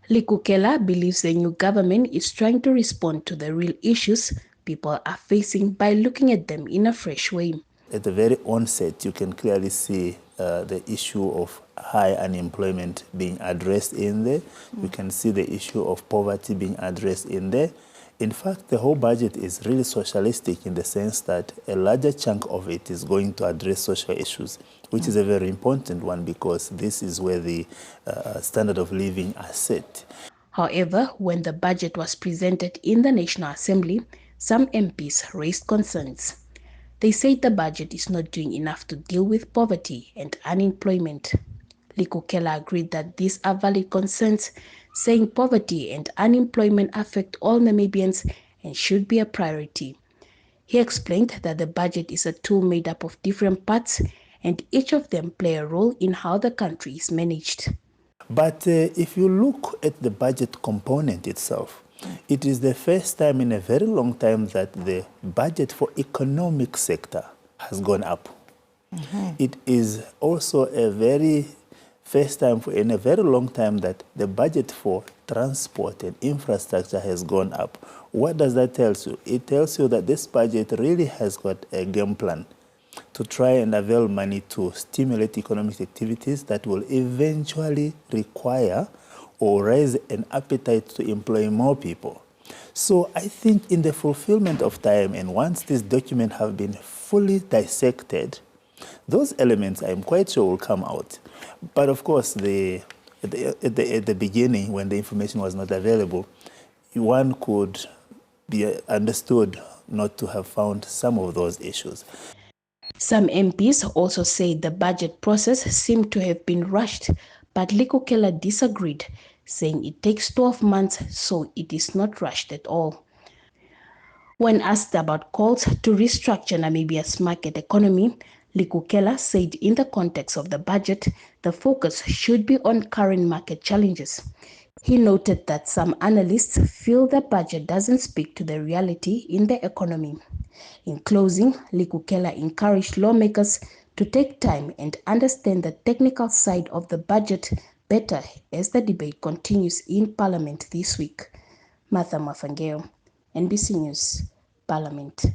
Likukela believes the new government is trying to respond to the real issues people are facing by looking at them in a fresh way. At the very onset, you can clearly see the issue of high unemployment being addressed in there. You can see the issue of poverty being addressed in there. In fact, the whole budget is really socialistic in the sense that a larger chunk of it is going to address social issues, which is a very important one because this is where the standard of living are set. However, when the budget was presented in the National Assembly, some MPs raised concerns. They said the budget is not doing enough to deal with poverty and unemployment. Likukela agreed that these are valid concerns, saying poverty and unemployment affect all Namibians and should be a priority. He explained that the budget is a tool made up of different parts and each of them play a role in how the country is managed. But if you look at the budget component itself, it is the first time in a very long time that the budget for economic sector has gone up. It is also a very first time in a very long time that the budget for transport and infrastructure has gone up. What does that tell you? It tells you that this budget really has got a game plan to try and avail money to stimulate economic activities that will eventually require or raise an appetite to employ more people. So I think in the fulfillment of time, and once this document have been fully dissected, those elements I'm quite sure will come out. But of course, at the beginning, when the information was not available, one could be understood not to have found some of those issues. Some MPs also say the budget process seemed to have been rushed, but Likukela disagreed, saying it takes 12 months, so it is not rushed at all. When asked about calls to restructure Namibia's market economy, Likukela said in the context of the budget, the focus should be on current market challenges. He noted that some analysts feel the budget doesn't speak to the reality in the economy. In closing, Likukela encouraged lawmakers to take time and understand the technical side of the budget better as the debate continues in Parliament this week. Martha Mafangeo, NBC News, Parliament.